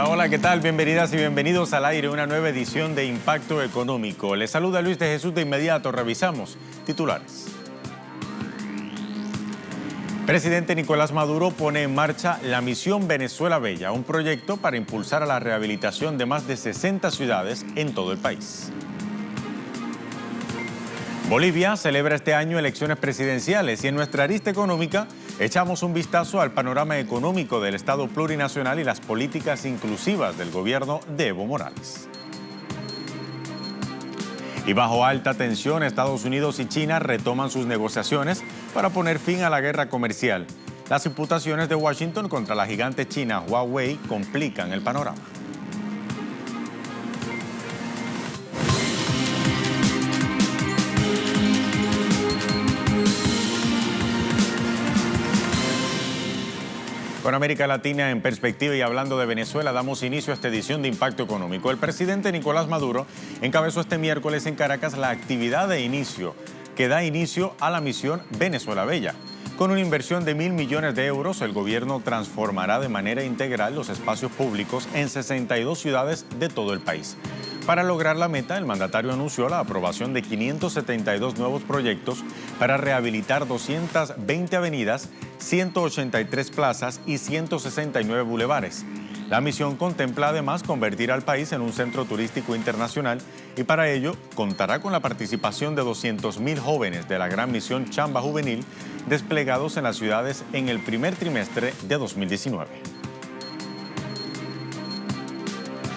Hola, hola, ¿qué tal? Bienvenidas y bienvenidos al aire, una nueva edición de Impacto Económico. Les saluda Luis de Jesús. De inmediato revisamos titulares. Presidente Nicolás Maduro pone en marcha la Misión Venezuela Bella, un proyecto para impulsar a la rehabilitación de más de 60 ciudades en todo el país. Bolivia celebra este año elecciones presidenciales y en nuestra arista económica echamos un vistazo al panorama económico del Estado plurinacional y las políticas inclusivas del gobierno de Evo Morales. Y bajo alta tensión, Estados Unidos y China retoman sus negociaciones para poner fin a la guerra comercial. Las imputaciones de Washington contra la gigante china Huawei complican el panorama. Con América Latina en perspectiva y hablando de Venezuela, damos inicio a esta edición de Impacto Económico. El presidente Nicolás Maduro encabezó este miércoles en Caracas la actividad de inicio que da inicio a la Misión Venezuela Bella. Con una inversión de 1.000 millones de euros, el gobierno transformará de manera integral los espacios públicos en 62 ciudades de todo el país. Para lograr la meta, el mandatario anunció la aprobación de 572 nuevos proyectos para rehabilitar 220 avenidas, 183 plazas y 169 bulevares. La misión contempla además convertir al país en un centro turístico internacional y para ello contará con la participación de 200.000 jóvenes de la gran misión Chamba Juvenil desplegados en las ciudades en el primer trimestre de 2019.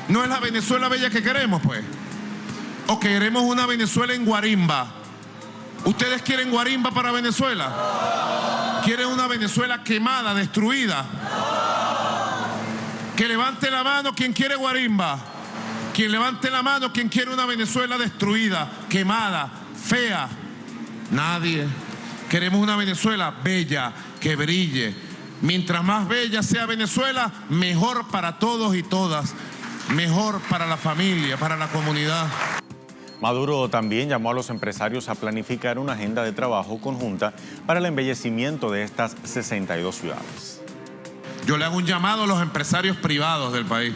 ¿No es la Venezuela Bella que queremos, pues? ¿O queremos una Venezuela en guarimba? ¿Ustedes quieren guarimba para Venezuela? ¿Quieren una Venezuela quemada, destruida? Que levante la mano quien quiere guarimba. Quien levante la mano quien quiere una Venezuela destruida, quemada, fea. Nadie. Queremos una Venezuela bella, que brille. Mientras más bella sea Venezuela, mejor para todos y todas. Mejor para la familia, para la comunidad. Maduro también llamó a los empresarios a planificar una agenda de trabajo conjunta para el embellecimiento de estas 62 ciudades. Yo le hago un llamado a los empresarios privados del país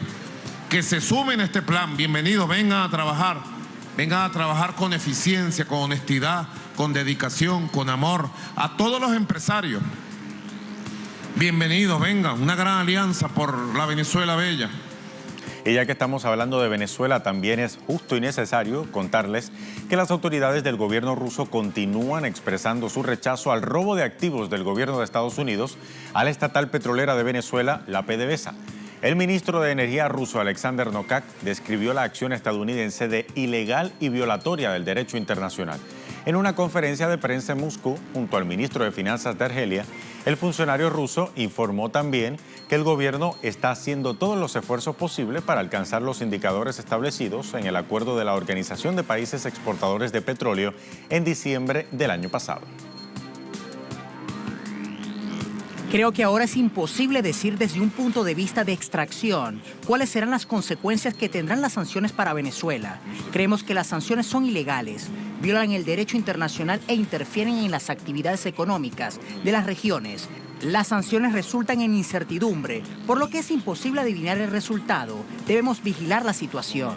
que se sumen a este plan. Bienvenidos, vengan a trabajar con eficiencia, con honestidad, con dedicación, con amor. A todos los empresarios, bienvenidos, vengan, una gran alianza por la Venezuela Bella. Y ya que estamos hablando de Venezuela, también es justo y necesario contarles que las autoridades del gobierno ruso continúan expresando su rechazo al robo de activos del gobierno de Estados Unidos a la estatal petrolera de Venezuela, la PDVSA. El ministro de Energía ruso, Alexander Novak, describió la acción estadounidense de ilegal y violatoria del derecho internacional. En una conferencia de prensa en Moscú, junto al ministro de Finanzas de Argelia, el funcionario ruso informó también que el gobierno está haciendo todos los esfuerzos posibles para alcanzar los indicadores establecidos en el acuerdo de la Organización de Países Exportadores de Petróleo en diciembre del año pasado. Creo que ahora es imposible decir desde un punto de vista de extracción cuáles serán las consecuencias que tendrán las sanciones para Venezuela. Creemos que las sanciones son ilegales, violan el derecho internacional e interfieren en las actividades económicas de las regiones. Las sanciones resultan en incertidumbre, por lo que es imposible adivinar el resultado. Debemos vigilar la situación.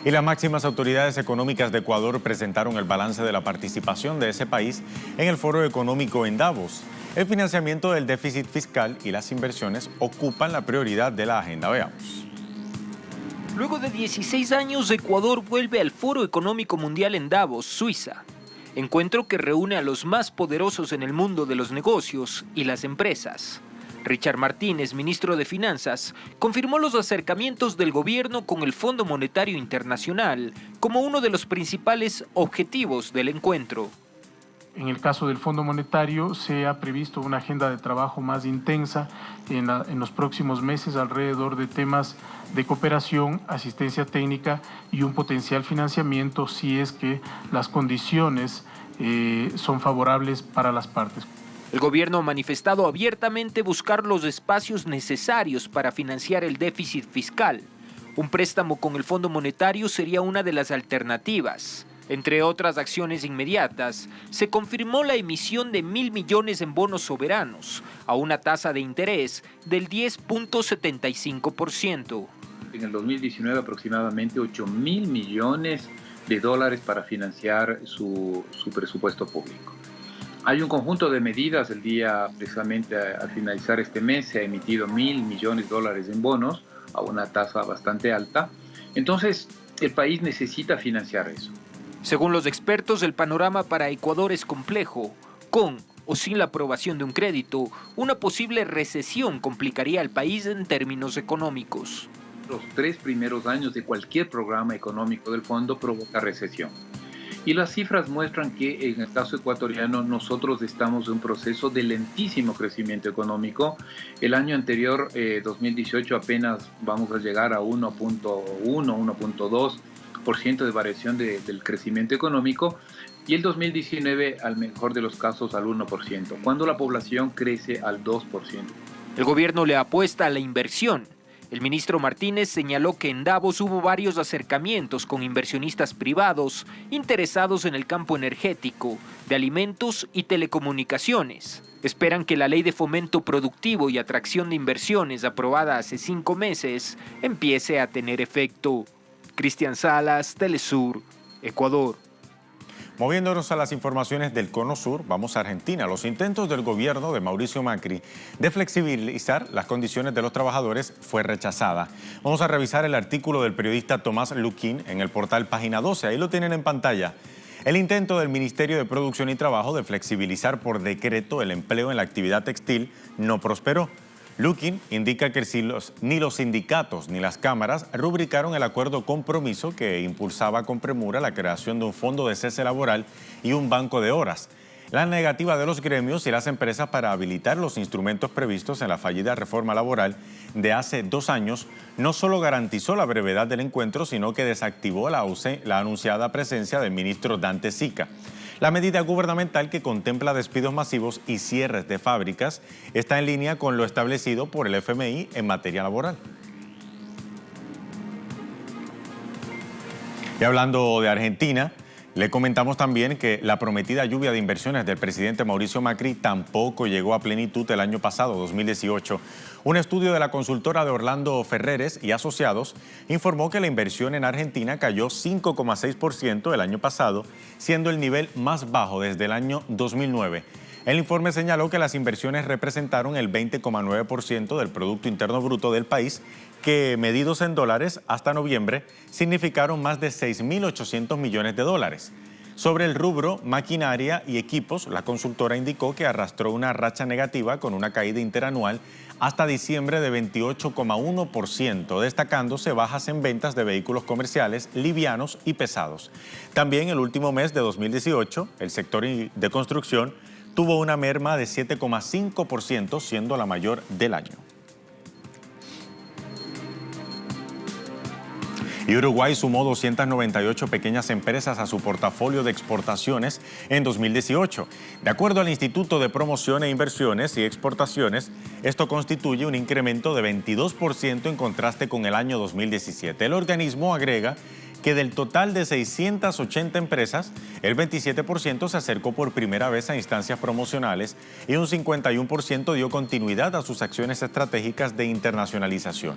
Y las máximas autoridades económicas de Ecuador presentaron el balance de la participación de ese país en el Foro Económico en Davos. El financiamiento del déficit fiscal y las inversiones ocupan la prioridad de la agenda. Veamos. Luego de 16 años, Ecuador vuelve al Foro Económico Mundial en Davos, Suiza. Encuentro que reúne a los más poderosos en el mundo de los negocios y las empresas. Richard Martínez, ministro de Finanzas, confirmó los acercamientos del gobierno con el Fondo Monetario Internacional como uno de los principales objetivos del encuentro. En el caso del Fondo Monetario se ha previsto una agenda de trabajo más intensa en los próximos meses alrededor de temas de cooperación, asistencia técnica y un potencial financiamiento si es que las condiciones son favorables para las partes. El gobierno ha manifestado abiertamente buscar los espacios necesarios para financiar el déficit fiscal. Un préstamo con el Fondo Monetario sería una de las alternativas. Entre otras acciones inmediatas, se confirmó la emisión de 1.000 millones en bonos soberanos a una tasa de interés del 10.75%. En el 2019 aproximadamente 8.000 millones de dólares para financiar su presupuesto público. Hay un conjunto de medidas. El día precisamente al finalizar este mes se ha emitido 1.000 millones de dólares en bonos a una tasa bastante alta. Entonces el país necesita financiar eso. Según los expertos, el panorama para Ecuador es complejo. Con o sin la aprobación de un crédito, una posible recesión complicaría al país en términos económicos. Los 3 primeros años de cualquier programa económico del fondo provoca recesión. Y las cifras muestran que en el caso ecuatoriano nosotros estamos en un proceso de lentísimo crecimiento económico. El año anterior, 2018, apenas vamos a llegar a 1.1, 1.2% de variación del crecimiento económico, y el 2019 al mejor de los casos al 1%, cuando la población crece al 2%. El gobierno le apuesta a la inversión. El ministro Martínez señaló que en Davos hubo varios acercamientos con inversionistas privados interesados en el campo energético, de alimentos y telecomunicaciones. Esperan que la Ley de Fomento Productivo y Atracción de Inversiones, aprobada hace 5 meses, empiece a tener efecto. Cristian Salas, Telesur, Ecuador. Moviéndonos a las informaciones del Cono Sur, vamos a Argentina. Los intentos del gobierno de Mauricio Macri de flexibilizar las condiciones de los trabajadores fue rechazada. Vamos a revisar el artículo del periodista Tomás Luquín en el portal Página 12. Ahí lo tienen en pantalla. El intento del Ministerio de Producción y Trabajo de flexibilizar por decreto el empleo en la actividad textil no prosperó. Luquín indica que ni los sindicatos ni las cámaras rubricaron el acuerdo compromiso que impulsaba con premura la creación de un fondo de cese laboral y un banco de horas. La negativa de los gremios y las empresas para habilitar los instrumentos previstos en la fallida reforma laboral de hace 2 años no solo garantizó la brevedad del encuentro, sino que desactivó la anunciada presencia del ministro Dante Sica. La medida gubernamental, que contempla despidos masivos y cierres de fábricas, está en línea con lo establecido por el FMI en materia laboral. Y hablando de Argentina, le comentamos también que la prometida lluvia de inversiones del presidente Mauricio Macri tampoco llegó a plenitud el año pasado, 2018. Un estudio de la consultora de Orlando Ferreres y Asociados informó que la inversión en Argentina cayó 5,6% el año pasado, siendo el nivel más bajo desde el año 2009. El informe señaló que las inversiones representaron el 20,9% del Producto Interno Bruto del país, que medidos en dólares hasta noviembre significaron más de 6.800 millones de dólares. Sobre el rubro maquinaria y equipos, la consultora indicó que arrastró una racha negativa con una caída interanual hasta diciembre de 28,1%, destacándose bajas en ventas de vehículos comerciales, livianos y pesados. También el último mes de 2018, el sector de construcción tuvo una merma de 7,5%, siendo la mayor del año. Y Uruguay sumó 298 pequeñas empresas a su portafolio de exportaciones en 2018. De acuerdo al Instituto de Promoción e Inversiones y Exportaciones, esto constituye un incremento de 22% en contraste con el año 2017. El organismo agrega que del total de 680 empresas, el 27% se acercó por primera vez a instancias promocionales y un 51% dio continuidad a sus acciones estratégicas de internacionalización.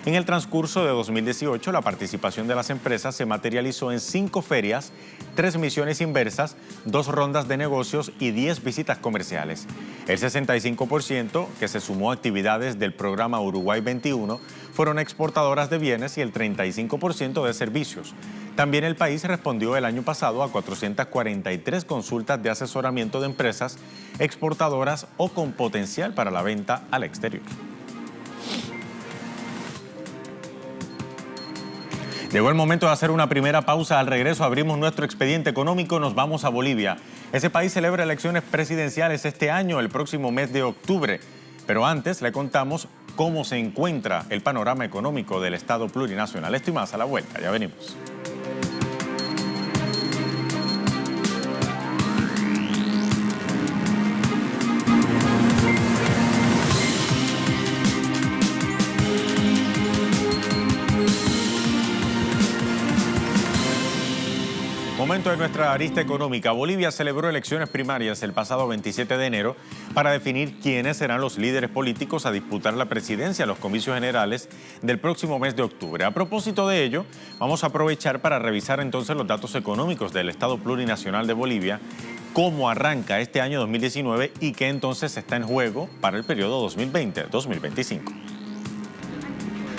En el transcurso de 2018, la participación de las empresas se materializó en 5 ferias, 3 misiones inversas, 2 rondas de negocios y 10 visitas comerciales. El 65% que se sumó a actividades del programa Uruguay 21 fueron exportadoras de bienes y el 35% de servicios. También el país respondió el año pasado a 443 consultas de asesoramiento de empresas exportadoras o con potencial para la venta al exterior. Llegó el momento de hacer una primera pausa. Al regreso abrimos nuestro expediente económico, nos vamos a Bolivia. Ese país celebra elecciones presidenciales este año, el próximo mes de octubre. Pero antes le contamos cómo se encuentra el panorama económico del Estado plurinacional. Esto y más a la vuelta, ya venimos. Momento momento de nuestra arista económica. Bolivia celebró elecciones primarias el pasado 27 de enero para definir quiénes serán los líderes políticos a disputar la presidencia en los comicios generales del próximo mes de octubre. A propósito de ello, vamos a aprovechar para revisar entonces los datos económicos del Estado Plurinacional de Bolivia, cómo arranca este año 2019 y qué entonces está en juego para el periodo 2020-2025.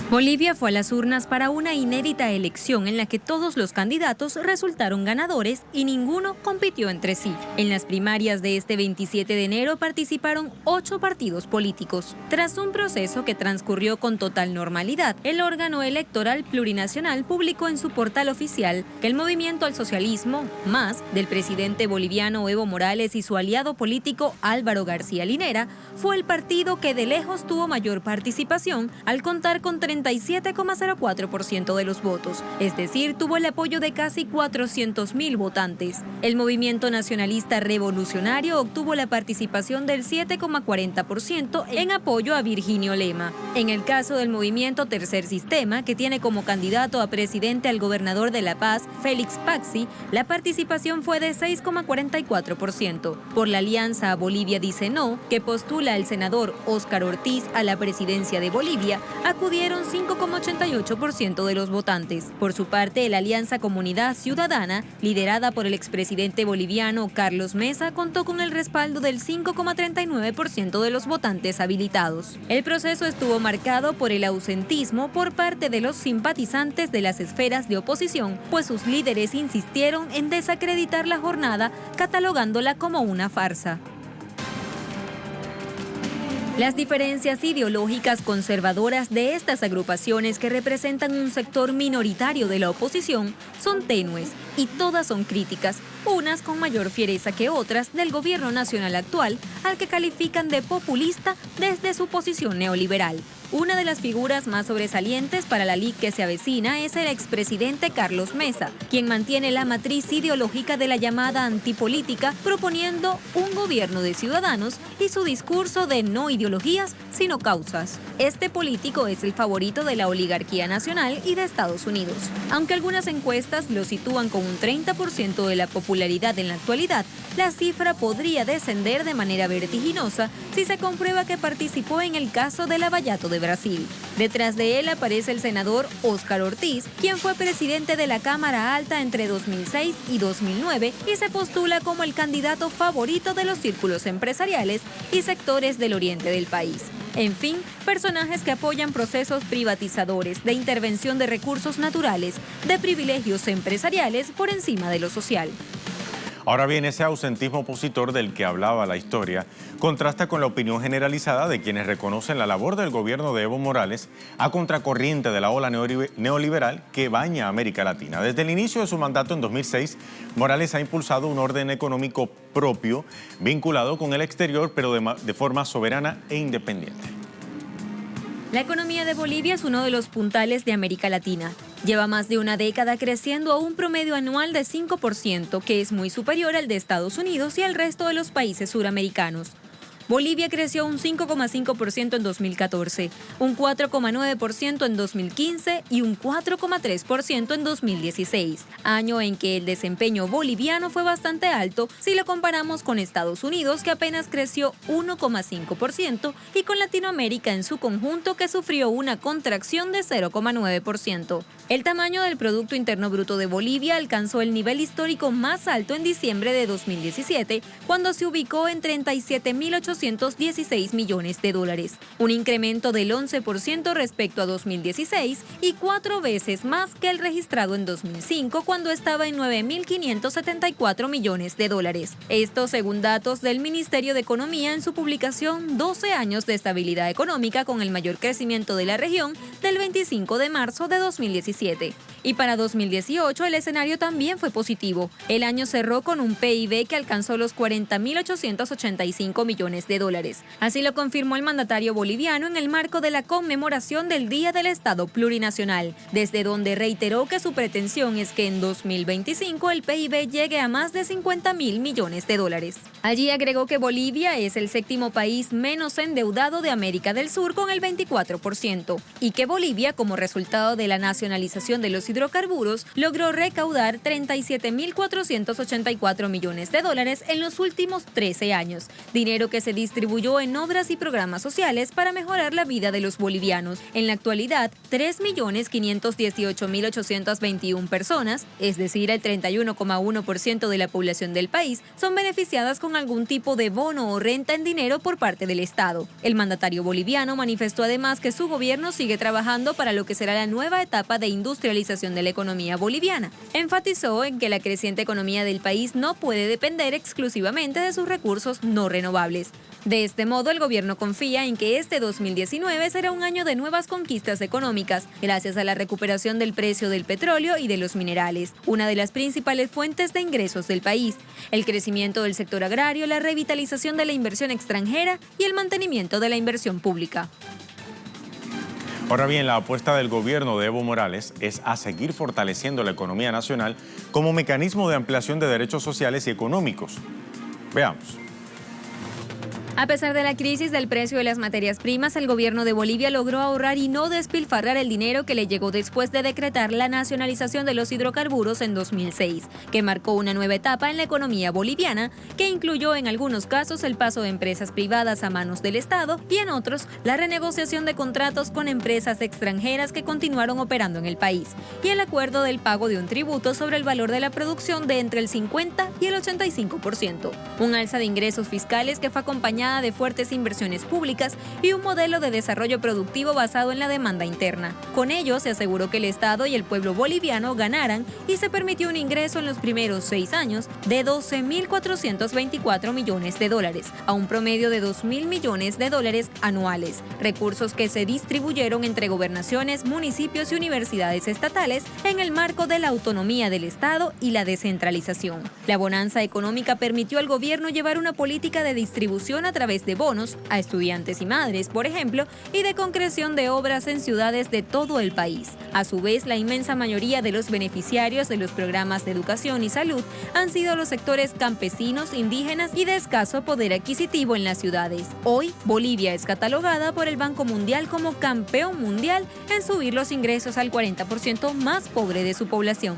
Bolivia fue a las urnas para una inédita elección en la que todos los candidatos resultaron ganadores y ninguno compitió entre sí. En las primarias de este 27 de enero participaron 8 partidos políticos. Tras un proceso que transcurrió con total normalidad, el órgano electoral plurinacional publicó en su portal oficial que el Movimiento al Socialismo, MAS, del presidente boliviano Evo Morales y su aliado político Álvaro García Linera, fue el partido que de lejos tuvo mayor participación al contar con 37,04% de los votos, es decir, tuvo el apoyo de casi 400.000 votantes. El Movimiento Nacionalista Revolucionario obtuvo la participación del 7,40% en apoyo a Virginio Lema. En el caso del Movimiento Tercer Sistema, que tiene como candidato a presidente al gobernador de La Paz, Félix Paxi, la participación fue de 6,44%. Por la Alianza Bolivia Dice No, que postula al senador Óscar Ortiz a la presidencia de Bolivia, acudieron 5,88% de los votantes. Por su parte, la Alianza Comunidad Ciudadana, liderada por el expresidente boliviano Carlos Mesa, contó con el respaldo del 5,39% de los votantes habilitados. El proceso estuvo marcado por el ausentismo por parte de los simpatizantes de las esferas de oposición, pues sus líderes insistieron en desacreditar la jornada, catalogándola como una farsa. Las diferencias ideológicas conservadoras de estas agrupaciones, que representan un sector minoritario de la oposición, son tenues y todas son críticas, unas con mayor fiereza que otras, del gobierno nacional actual, al que califican de populista desde su posición neoliberal. Una de las figuras más sobresalientes para la LIC que se avecina es el expresidente Carlos Mesa, quien mantiene la matriz ideológica de la llamada antipolítica, proponiendo un gobierno de ciudadanos y su discurso de no ideologías, sino causas. Este político es el favorito de la oligarquía nacional y de Estados Unidos. Aunque algunas encuestas lo sitúan con un 30% de la popularidad en la actualidad, la cifra podría descender de manera vertiginosa si se comprueba que participó en el caso de Lavallato de Brasil. Detrás de él aparece el senador Óscar Ortiz, quien fue presidente de la Cámara Alta entre 2006 y 2009 y se postula como el candidato favorito de los círculos empresariales y sectores del oriente del país. En fin, personajes que apoyan procesos privatizadores, de intervención de recursos naturales, de privilegios empresariales por encima de lo social. Ahora bien, ese ausentismo opositor del que hablaba la historia contrasta con la opinión generalizada de quienes reconocen la labor del gobierno de Evo Morales a contracorriente de la ola neoliberal que baña a América Latina. Desde el inicio de su mandato en 2006, Morales ha impulsado un orden económico propio, vinculado con el exterior, pero de forma soberana e independiente. La economía de Bolivia es uno de los puntales de América Latina. Lleva más de una década creciendo a un promedio anual de 5%, que es muy superior al de Estados Unidos y al resto de los países suramericanos. Bolivia creció un 5,5% en 2014, un 4,9% en 2015 y un 4,3% en 2016, año en que el desempeño boliviano fue bastante alto si lo comparamos con Estados Unidos, que apenas creció 1,5%, y con Latinoamérica en su conjunto, que sufrió una contracción de 0,9%. El tamaño del Producto Interno Bruto de Bolivia alcanzó el nivel histórico más alto en diciembre de 2017, cuando se ubicó en 37.816 millones de dólares, un incremento del 11% respecto a 2016 y 4 veces más que el registrado en 2005, cuando estaba en 9.574 millones de dólares. Esto según datos del Ministerio de Economía en su publicación 12 años de estabilidad económica con el mayor crecimiento de la región del 25 de marzo de 2017. Y para 2018 el escenario también fue positivo. El año cerró con un PIB que alcanzó los 40.885 millones de dólares. Así lo confirmó el mandatario boliviano en el marco de la conmemoración del Día del Estado Plurinacional, desde donde reiteró que su pretensión es que en 2025 el PIB llegue a más de 50.000 millones de dólares. Allí agregó que Bolivia es el séptimo país menos endeudado de América del Sur, con el 24%, y que Bolivia, como resultado de la nacionalización de los hidrocarburos, hidrocarburos logró recaudar $37.484 millones en los últimos 13 años, dinero que se distribuyó en obras y programas sociales para mejorar la vida de los bolivianos. En la actualidad, 3.518.821 personas, es decir, el 31,1% de la población del país, son beneficiadas con algún tipo de bono o renta en dinero por parte del Estado. El mandatario boliviano manifestó además que su gobierno sigue trabajando para lo que será la nueva etapa de industrialización de la economía boliviana. Enfatizó en que la creciente economía del país no puede depender exclusivamente de sus recursos no renovables. De este modo, el gobierno confía en que este 2019 será un año de nuevas conquistas económicas, gracias a la recuperación del precio del petróleo y de los minerales, una de las principales fuentes de ingresos del país, el crecimiento del sector agrario, la revitalización de la inversión extranjera y el mantenimiento de la inversión pública. Ahora bien, la apuesta del gobierno de Evo Morales es a seguir fortaleciendo la economía nacional como mecanismo de ampliación de derechos sociales y económicos. Veamos. A pesar de la crisis del precio de las materias primas, el gobierno de Bolivia logró ahorrar y no despilfarrar el dinero que le llegó después de decretar la nacionalización de los hidrocarburos en 2006, que marcó una nueva etapa en la economía boliviana, que incluyó en algunos casos el paso de empresas privadas a manos del Estado y en otros la renegociación de contratos con empresas extranjeras que continuaron operando en el país, y el acuerdo del pago de un tributo sobre el valor de la producción de entre el 50 y el 85%, un alza de ingresos fiscales que fue acompañada de fuertes inversiones públicas y un modelo de desarrollo productivo basado en la demanda interna. Con ello se aseguró que el Estado y el pueblo boliviano ganaran y se permitió un ingreso en los primeros 6 años de $12.424 millones, a un promedio de $2.000 millones anuales, recursos que se distribuyeron entre gobernaciones, municipios y universidades estatales en el marco de la autonomía del Estado y la descentralización. La bonanza económica permitió al gobierno llevar una política de distribución a través de bonos a estudiantes y madres, por ejemplo, y de concreción de obras en ciudades de todo el país. A su vez, la inmensa mayoría de los beneficiarios de los programas de educación y salud han sido los sectores campesinos, indígenas y de escaso poder adquisitivo en las ciudades. Hoy, Bolivia es catalogada por el Banco Mundial como campeón mundial en subir los ingresos al 40% más pobre de su población.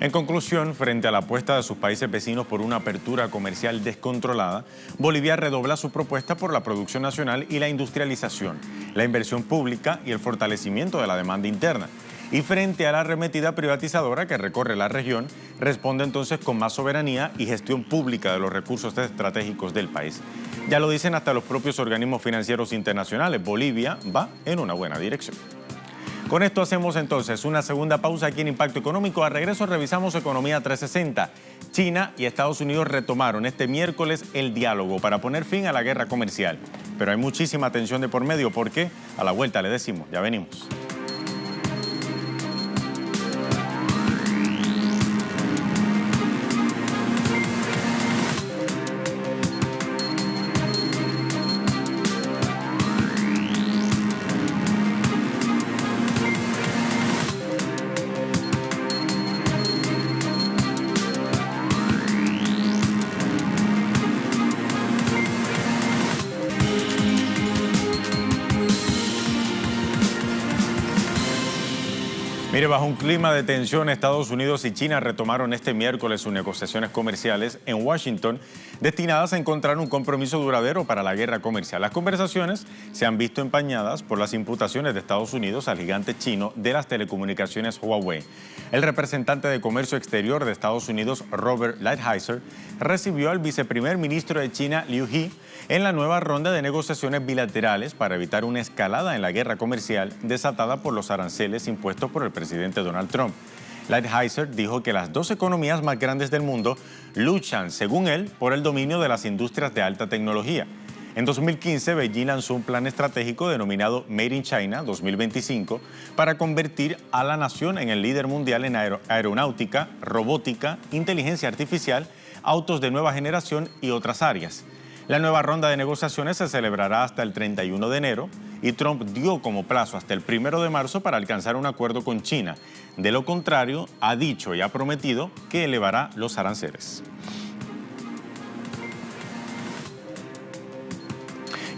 En conclusión, frente a la apuesta de sus países vecinos por una apertura comercial descontrolada, Bolivia redobla su propuesta por la producción nacional y la industrialización, la inversión pública y el fortalecimiento de la demanda interna. Y frente a la arremetida privatizadora que recorre la región, responde entonces con más soberanía y gestión pública de los recursos estratégicos del país. Ya lo dicen hasta los propios organismos financieros internacionales, Bolivia va en una buena dirección. Con esto hacemos entonces una segunda pausa aquí en Impacto Económico. A regreso revisamos Economía 360. China y Estados Unidos retomaron este miércoles el diálogo para poner fin a la guerra comercial. Pero hay muchísima tensión de por medio porque a la vuelta le decimos, ya venimos. Mire, bajo un clima de tensión, Estados Unidos y China retomaron este miércoles sus negociaciones comerciales en Washington, destinadas a encontrar un compromiso duradero para la guerra comercial. Las conversaciones se han visto empañadas por las imputaciones de Estados Unidos al gigante chino de las telecomunicaciones Huawei. El representante de Comercio Exterior de Estados Unidos, Robert Lighthizer, recibió al viceprimer ministro de China, Liu He, en la nueva ronda de negociaciones bilaterales para evitar una escalada en la guerra comercial desatada por los aranceles impuestos por el presidente Donald Trump. Lighthizer dijo que las dos economías más grandes del mundo luchan, según él, por el dominio de las industrias de alta tecnología. En 2015, Beijing lanzó un plan estratégico denominado Made in China 2025 para convertir a la nación en el líder mundial en aeronáutica, robótica, inteligencia artificial, autos de nueva generación y otras áreas. La nueva ronda de negociaciones se celebrará hasta el 31 de enero y Trump dio como plazo hasta el 1 de marzo para alcanzar un acuerdo con China. De lo contrario, ha dicho y ha prometido que elevará los aranceles.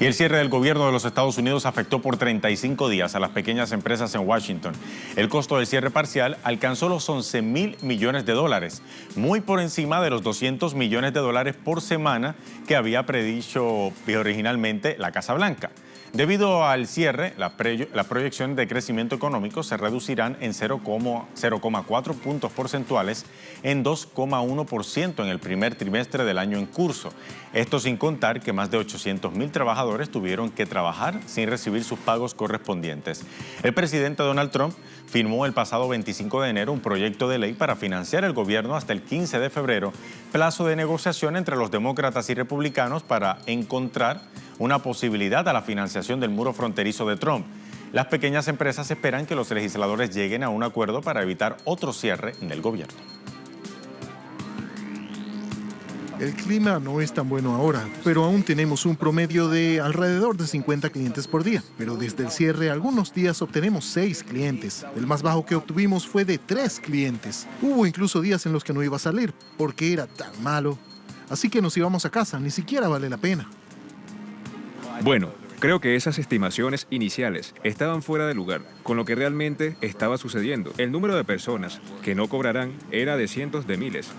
Y el cierre del gobierno de los Estados Unidos afectó por 35 días a las pequeñas empresas en Washington. El costo del cierre parcial alcanzó los 11.000 millones de dólares, muy por encima de los 200 millones de dólares por semana que había predicho originalmente la Casa Blanca. Debido al cierre, la proyección de crecimiento económico se reducirán en 0,4 puntos porcentuales en 2,1% en el primer trimestre del año en curso. Esto sin contar que más de 800.000 trabajadores tuvieron que trabajar sin recibir sus pagos correspondientes. El presidente Donald Trump firmó el pasado 25 de enero un proyecto de ley para financiar el gobierno hasta el 15 de febrero, plazo de negociación entre los demócratas y republicanos para encontrar una posibilidad a la financiación del muro fronterizo de Trump. Las pequeñas empresas esperan que los legisladores lleguen a un acuerdo para evitar otro cierre en el gobierno. El clima no es tan bueno ahora, pero aún tenemos un promedio de alrededor de 50 clientes por día. Pero desde el cierre, algunos días obtenemos 6 clientes. El más bajo que obtuvimos fue de 3 clientes. Hubo incluso días en los que no iba a salir, porque era tan malo. Así que nos íbamos a casa, ni siquiera vale la pena. Bueno, creo que esas estimaciones iniciales estaban fuera de lugar con lo que realmente estaba sucediendo. El número de personas que no cobrarán era de cientos de miles,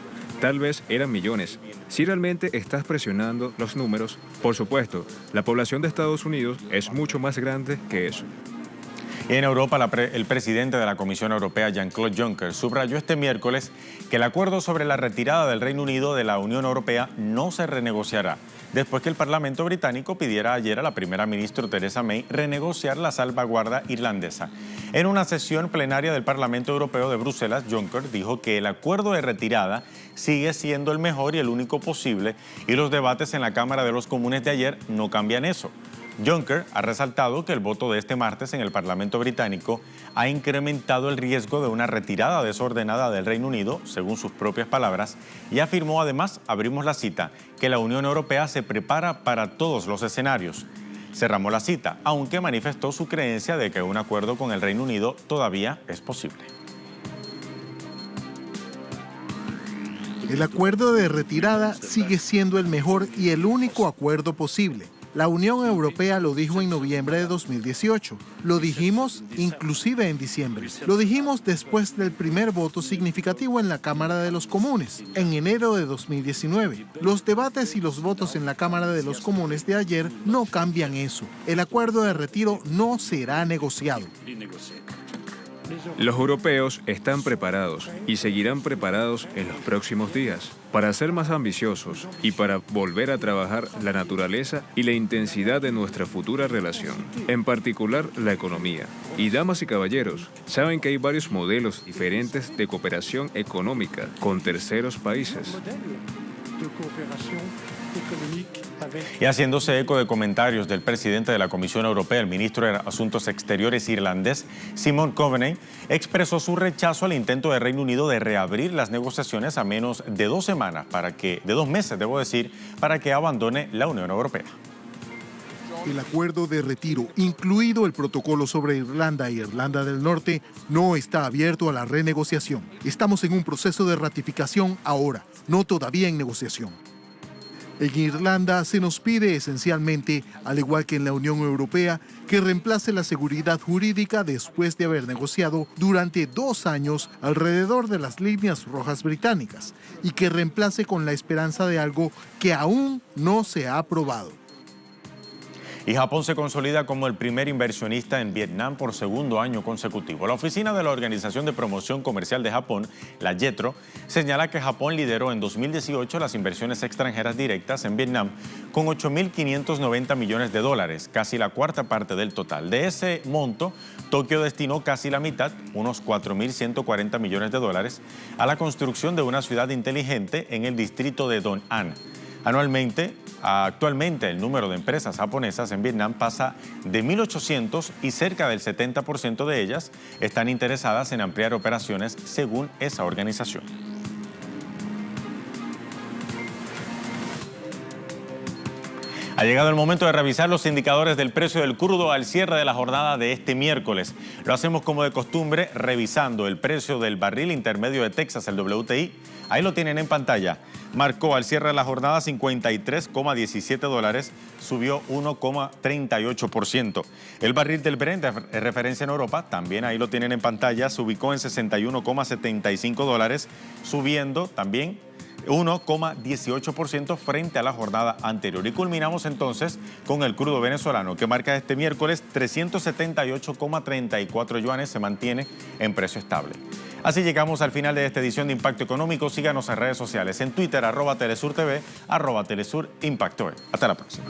tal vez eran millones. Si realmente estás presionando los números, por supuesto, la población de Estados Unidos es mucho más grande que eso. Y en Europa, el presidente de la Comisión Europea, Jean-Claude Juncker, subrayó este miércoles que el acuerdo sobre la retirada del Reino Unido de la Unión Europea no se renegociará, después que el Parlamento británico pidiera ayer a la primera ministra Theresa May renegociar la salvaguarda irlandesa. En una sesión plenaria del Parlamento Europeo de Bruselas, Juncker dijo que el acuerdo de retirada sigue siendo el mejor y el único posible, y los debates en la Cámara de los Comunes de ayer no cambian eso. Juncker ha resaltado que el voto de este martes en el Parlamento británico ha incrementado el riesgo de una retirada desordenada del Reino Unido, según sus propias palabras, y afirmó además, abrimos la cita, que la Unión Europea se prepara para todos los escenarios. Cerramos la cita, aunque manifestó su creencia de que un acuerdo con el Reino Unido todavía es posible. El acuerdo de retirada sigue siendo el mejor y el único acuerdo posible. La Unión Europea lo dijo en noviembre de 2018. Lo dijimos inclusive en diciembre. Lo dijimos después del primer voto significativo en la Cámara de los Comunes, en enero de 2019. Los debates y los votos en la Cámara de los Comunes de ayer no cambian eso. El acuerdo de retiro no será negociado. Los europeos están preparados y seguirán preparados en los próximos días para ser más ambiciosos y para volver a trabajar la naturaleza y la intensidad de nuestra futura relación, en particular la economía. Y damas y caballeros, saben que hay varios modelos diferentes de cooperación económica con terceros países. Y haciéndose eco de comentarios del presidente de la Comisión Europea, el ministro de Asuntos Exteriores irlandés, Simon Coveney, expresó su rechazo al intento del Reino Unido de reabrir las negociaciones a menos de 2 semanas, de 2 meses, para que abandone la Unión Europea. El acuerdo de retiro, incluido el protocolo sobre Irlanda e Irlanda del Norte, no está abierto a la renegociación. Estamos en un proceso de ratificación ahora, no todavía en negociación. En Irlanda se nos pide esencialmente, al igual que en la Unión Europea, que reemplace la seguridad jurídica después de haber negociado durante 2 años alrededor de las líneas rojas británicas y que reemplace con la esperanza de algo que aún no se ha aprobado. Y Japón se consolida como el primer inversionista en Vietnam por 2º año consecutivo. La oficina de la Organización de Promoción Comercial de Japón, la JETRO, señala que Japón lideró en 2018 las inversiones extranjeras directas en Vietnam con 8.590 millones de dólares, casi la 1/4 parte del total. De ese monto, Tokio destinó casi la mitad, unos 4.140 millones de dólares, a la construcción de una ciudad inteligente en el distrito de Don An. Actualmente el número de empresas japonesas en Vietnam pasa de 1.800 y cerca del 70% de ellas están interesadas en ampliar operaciones según esa organización. Ha llegado el momento de revisar los indicadores del precio del crudo al cierre de la jornada de este miércoles. Lo hacemos como de costumbre, revisando el precio del barril intermedio de Texas, el WTI. Ahí lo tienen en pantalla. Marcó al cierre de la jornada $53,17, subió 1,38%. El barril del Brent, de referencia en Europa, también ahí lo tienen en pantalla, se ubicó en $61,75, subiendo también 1,18% frente a la jornada anterior. Y culminamos entonces con el crudo venezolano, que marca este miércoles 378,34 yuanes, se mantiene en precio estable. Así llegamos al final de esta edición de Impacto Económico. Síganos en redes sociales, en Twitter, @TelesurTV, @TelesurImpacto. Hasta la próxima.